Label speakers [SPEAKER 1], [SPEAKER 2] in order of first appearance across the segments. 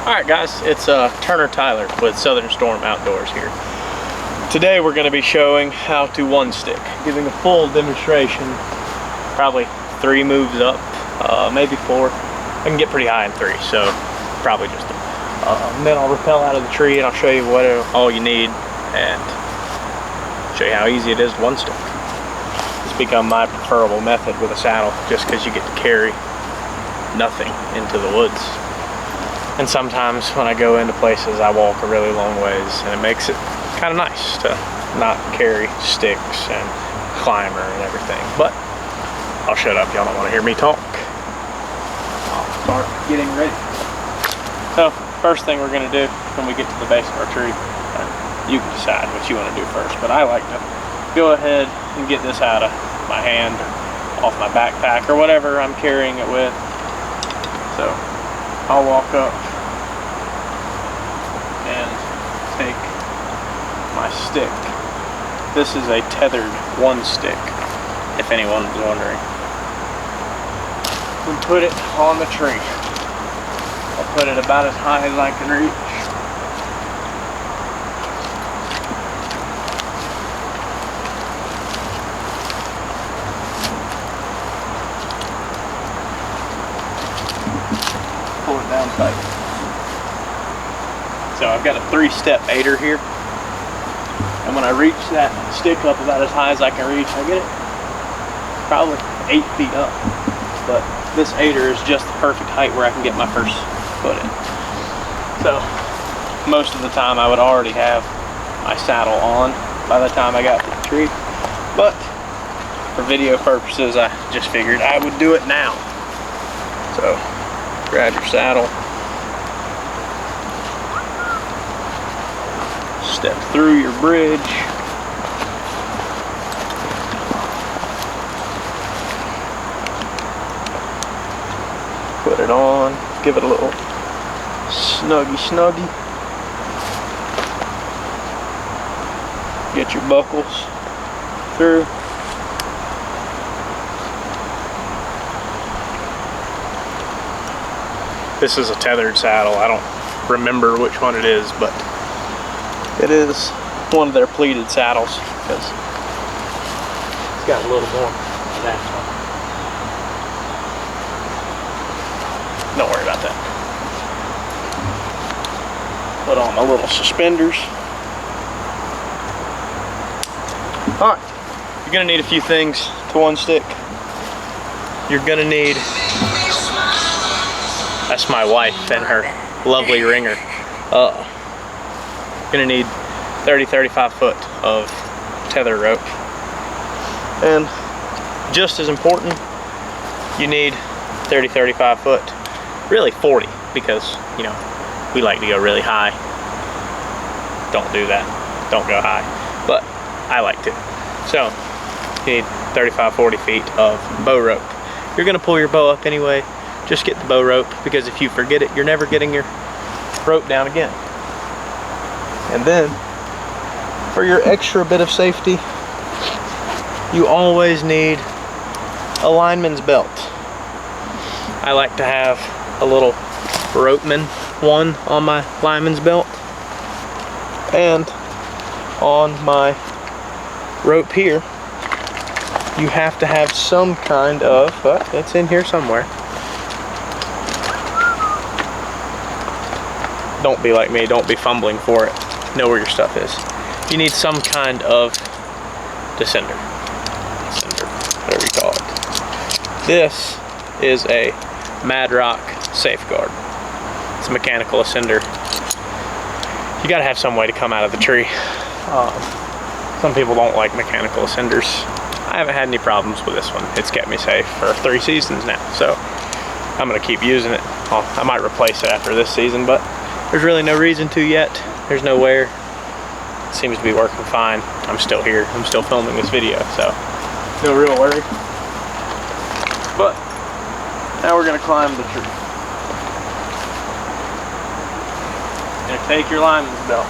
[SPEAKER 1] Alright guys, it's Turner Tyler with Southern Storm Outdoors here. Today we're going to be showing how to one stick, giving a full demonstration, probably 3 moves up, maybe 4. I can get pretty high in 3, so probably just then I'll rappel out of the tree and I'll show you what all you need and show you how easy it is to one stick. It's become my preferable method with a saddle just because you get to carry nothing into the woods. And sometimes when I go into places, I walk a really long ways, and it makes it kind of nice to not carry sticks and climber and everything. But I'll shut up, y'all don't want to hear me talk. I'll start getting ready. So first thing we're going to do when we get to the base of our tree, you can decide what you want to do first, but I like to go ahead and get this out of my hand or off my backpack or whatever I'm carrying it with. So I'll walk up and take my stick. This is a tethered one stick, if anyone was wondering. And put it on the tree. I'll put it about as high as I can reach. Pull it down tight. So I've got a 3-step aider here, and when I reach that stick up about as high as I can reach, I get it probably 8 feet up. But this aider is just the perfect height where I can get my first foot in. So most of the time I would already have my saddle on by the time I got to the tree, but for video purposes I just figured I would do it now. So grab your saddle, step through your bridge, put it on, give it a little snuggy, get your buckles through. This is a tethered saddle. I don't remember which one it is, but it is one of their pleated saddles because it's got a little more of that. Don't worry about that. Put on my little suspenders. Alright, you're gonna need a few things to one stick. You're gonna need, that's my wife and her lovely ringer. Gonna need 30-35 foot of tether rope, and just as important, you need 30-35 foot, really 40, because you know we like to go really high. Don't do that, don't go high, but I like to. So you need 35-40 feet of bow rope. You're gonna pull your bow up anyway. Just get the bow rope, because if you forget it, you're never getting your rope down again. And then, for your extra bit of safety, you always need a lineman's belt. I like to have a little ropeman one on my lineman's belt, and on my rope here, you have to have some kind of, it's in here somewhere. Don't be like me, don't be fumbling for it. Know where your stuff is. You need some kind of descender, whatever you call it. This is a Mad Rock Safeguard. It's a mechanical ascender. You gotta have some way to come out of the tree. Some people don't like mechanical ascenders. I haven't had any problems with this one. It's kept me safe for 3 seasons now, so I'm gonna keep using it. I might replace it after this season, but there's really no reason to yet. There's no wear. It seems to be working fine. I'm still here. I'm still filming this video, so no real worry. But now we're gonna climb the tree. You're gonna take your lineman's belt.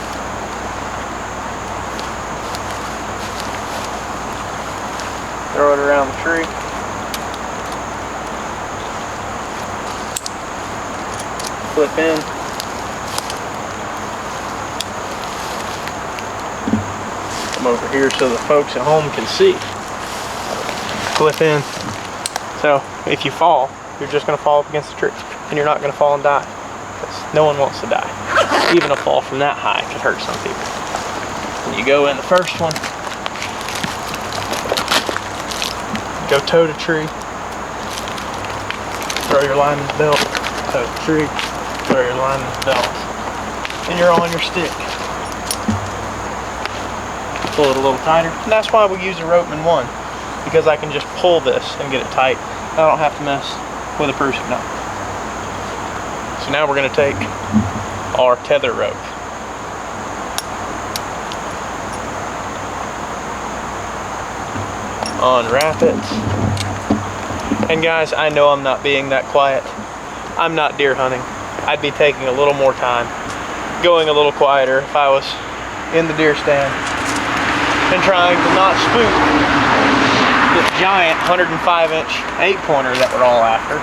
[SPEAKER 1] Throw it around the tree. Flip in. them over here so the folks at home can see. Clip in. So if you fall, you're just gonna fall up against the tree and you're not gonna fall and die. Because no one wants to die. Even a fall from that high could hurt some people. When you go in the first one, go toe to tree, throw your lineman's belt, toe to tree, throw your lineman's belt, and you're on your stick. Pull it a little tighter, and that's why we use a Ropeman 1, because I can just pull this and get it tight. I don't have to mess with a Prusic knot. So now we're going to take our tether rope. Unwrap it. And guys, I know I'm not being that quiet. I'm not deer hunting. I'd be taking a little more time, going a little quieter if I was in the deer stand and trying to not spook this giant 105-inch 8-pointer that we're all after.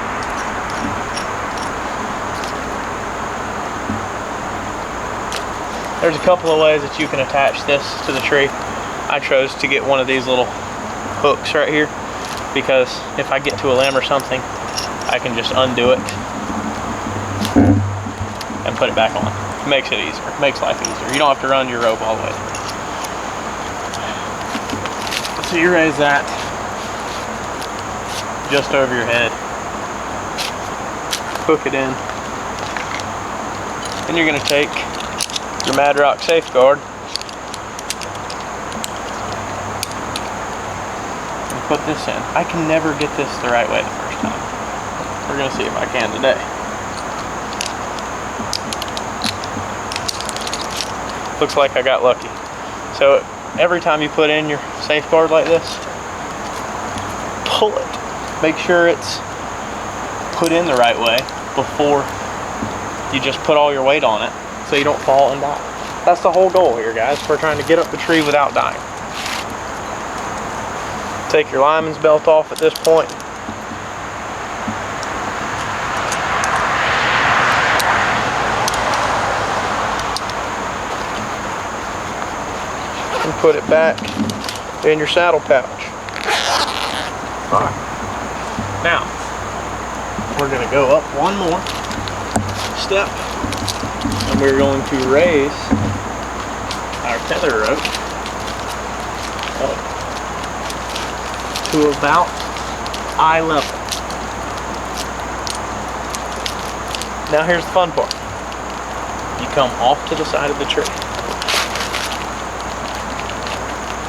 [SPEAKER 1] There's a couple of ways that you can attach this to the tree. I chose to get one of these little hooks right here, because if I get to a limb or something, I can just undo it and put it back on. It makes it easier, makes life easier. You don't have to run your rope all the way through. So you raise that just over your head, hook it in, and you're going to take your Mad Rock Safeguard and put this in. I can never get this the right way the first time. We're going to see if I can today. Looks like I got lucky. So every time you put in your safeguard like this, pull it. Make sure it's put in the right way before you just put all your weight on it, so you don't fall and die. That's the whole goal here, guys. We're trying to get up the tree without dying. Take your lineman's belt off at this point. And put it back in your saddle pouch. All right. Now, we're going to go up one more step, and we're going to raise our tether rope up to about eye level. Now here's the fun part. You come off to the side of the tree.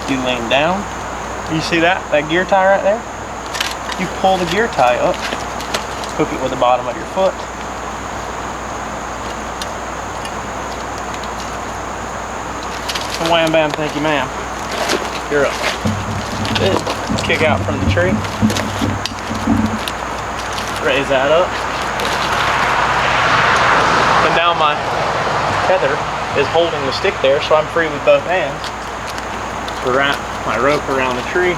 [SPEAKER 1] You lean down. You see that gear tie right there? You pull the gear tie up, hook it with the bottom of your foot, and wham bam, thank you ma'am, you're up. Then kick out from the tree, raise that up, and now my tether is holding the stick there, so I'm free with both hands to wrap my rope around the tree.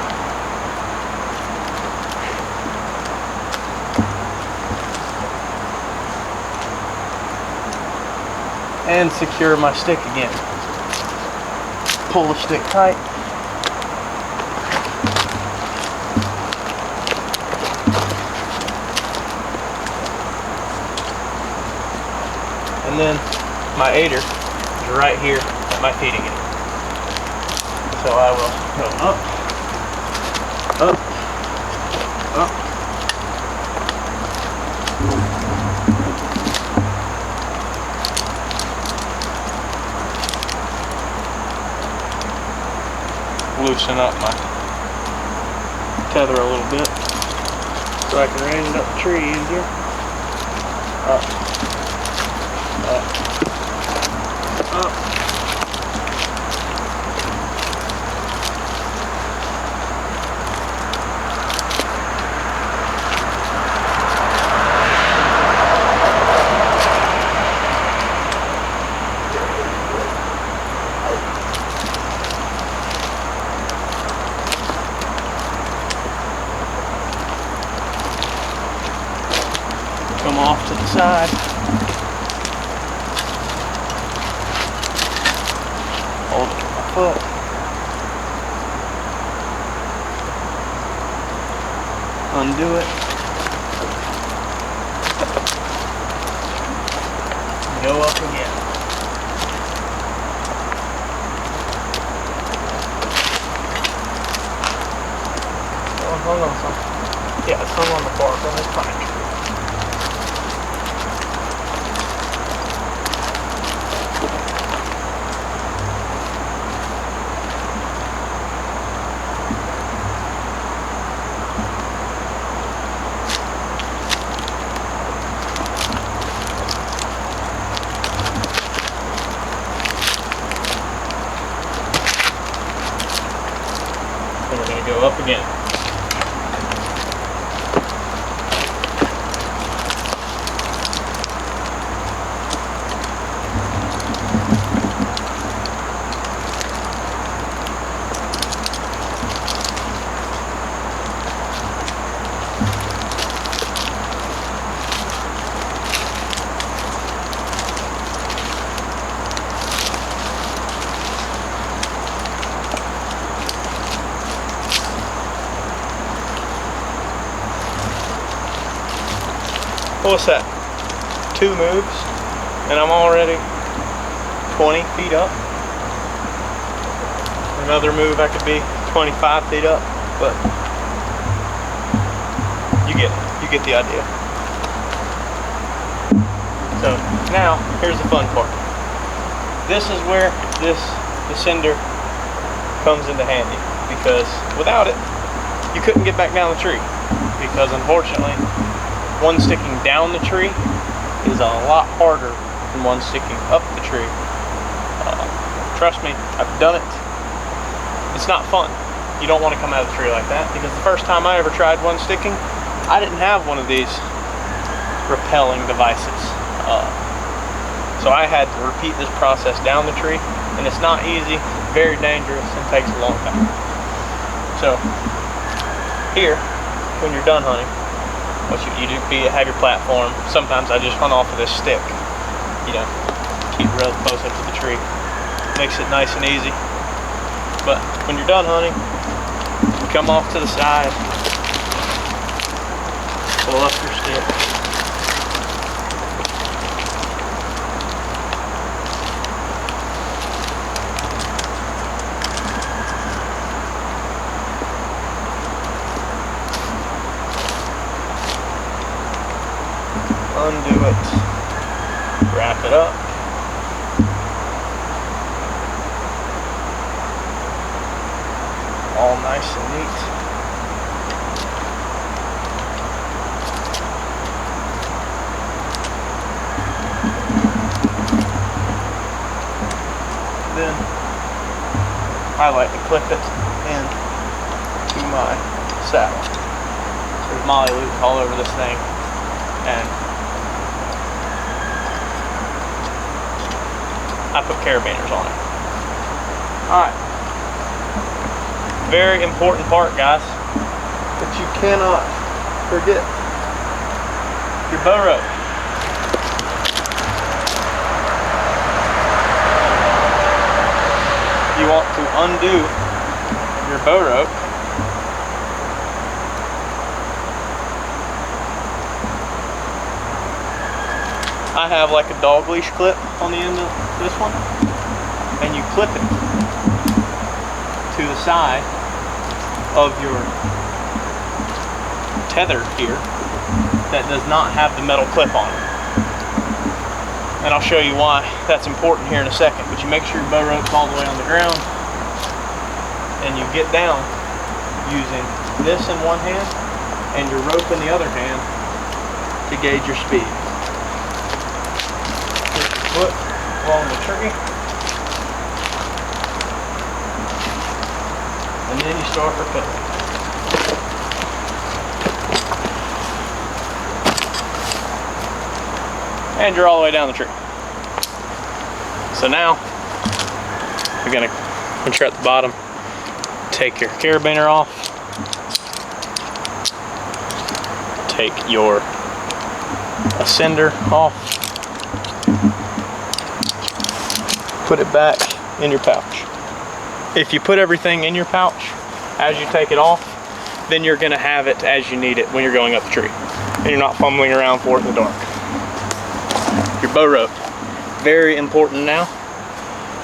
[SPEAKER 1] And secure my stick again. Pull the stick tight. And then my aider is right here at my feeding end. So I will go up, up, up, loosen up my tether a little bit so I can raise it up the tree easier. Up, up, up. Come off to the side. Hold it with my foot. Undo it. Go up again. Oh, hung on something. Yeah, it's hung on the bark on this pine tree. And we're going to go up again. What's that? 2 moves and I'm already 20 feet up. Another move I could be 25 feet up, but you get the idea. So now here's the fun part. This is where this descender comes into handy, because without it you couldn't get back down the tree, because unfortunately one sticking down the tree is a lot harder than one sticking up the tree. Trust me, I've done it. It's not fun. You don't want to come out of the tree like that, because the first time I ever tried one sticking, I didn't have one of these rappelling devices. So I had to repeat this process down the tree, and it's not easy, very dangerous, and takes a long time. So here, when you're done hunting, what you do, you have your platform. Sometimes I just hunt off of this stick, you know, keep real close up to the tree. Makes it nice and easy. But when you're done hunting, you come off to the side, pull up your stick, undo it, wrap it up, all nice and neat. Then I like to clip it into my saddle. There's molly loops all over this thing, and I put carabiners on it. Alright. Very important part, guys, that you cannot forget. Your bow rope. You want to undo your bow rope. I have like a dog leash clip on the end of this one, and you clip it to the side of your tether here that does not have the metal clip on it. And I'll show you why that's important here in a second. But you make sure your bow rope's all the way on the ground, and you get down using this in one hand and your rope in the other hand to gauge your speed. Foot along the tree, and then you start rappelling. And you're all the way down the tree. So now you're going to, once you're at the bottom, take your carabiner off, take your ascender off, put it back in your pouch. If you put everything in your pouch as you take it off, then you're gonna have it as you need it when you're going up the tree. And you're not fumbling around for it in the dark. Your bow rope, very important now.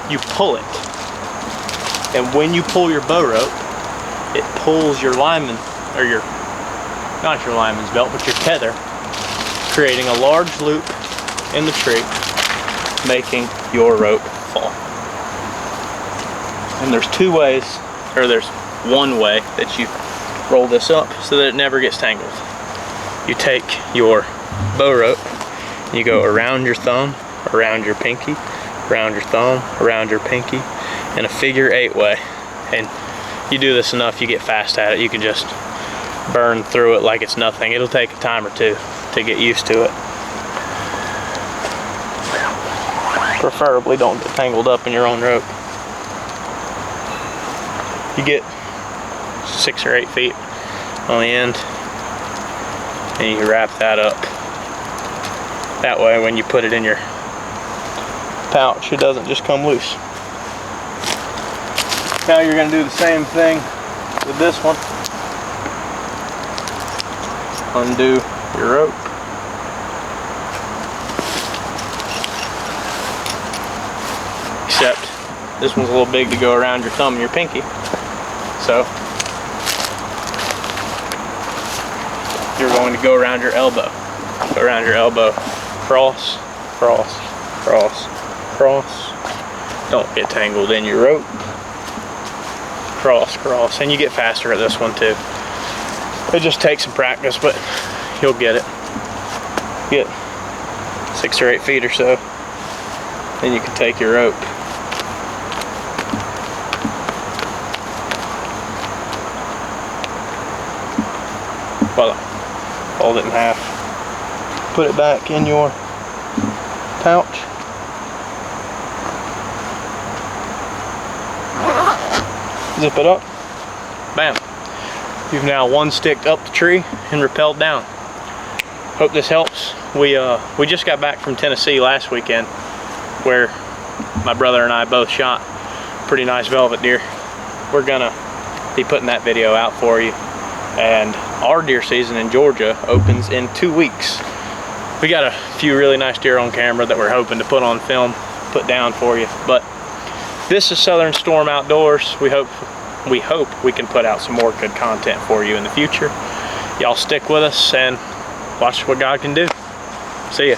[SPEAKER 1] You pull it. And when you pull your bow rope, it pulls your lineman, or your, not your lineman's belt, but your tether, creating a large loop in the tree, making your rope fall. And there's two ways, or there's one way that you roll this up so that it never gets tangled. You take your bow rope, and you go around your thumb, around your pinky, around your thumb, around your pinky, in a figure 8 way. And you do this enough, you get fast at it. You can just burn through it like it's nothing. It'll take a time or two to get used to it. Preferably don't get tangled up in your own rope. You get 6 or 8 feet on the end, and you wrap that up. That way when you put it in your pouch, it doesn't just come loose. Now you're going to do the same thing with this one. Undo your rope. Except this one's a little big to go around your thumb and your pinky. So you're going to go around your elbow. Go around your elbow. Cross, cross, cross, cross. Don't get tangled in your rope. Cross, cross. And you get faster at this one too. It just takes some practice, but you'll get it. Get 6 or 8 feet or so. Then you can take your rope. Voila. Fold it in half. Put it back in your pouch. Zip it up. Bam. You've now one sticked up the tree and rappelled down. Hope this helps. We just got back from Tennessee last weekend, where my brother and I both shot pretty nice velvet deer. We're gonna be putting that video out for you. And our deer season in Georgia opens in 2 weeks. We got a few really nice deer on camera that we're hoping to put on film, put down for you. But this is Southern Storm Outdoors. We hope we can put out some more good content for you in the future. Y'all stick with us and watch what God can do. See ya.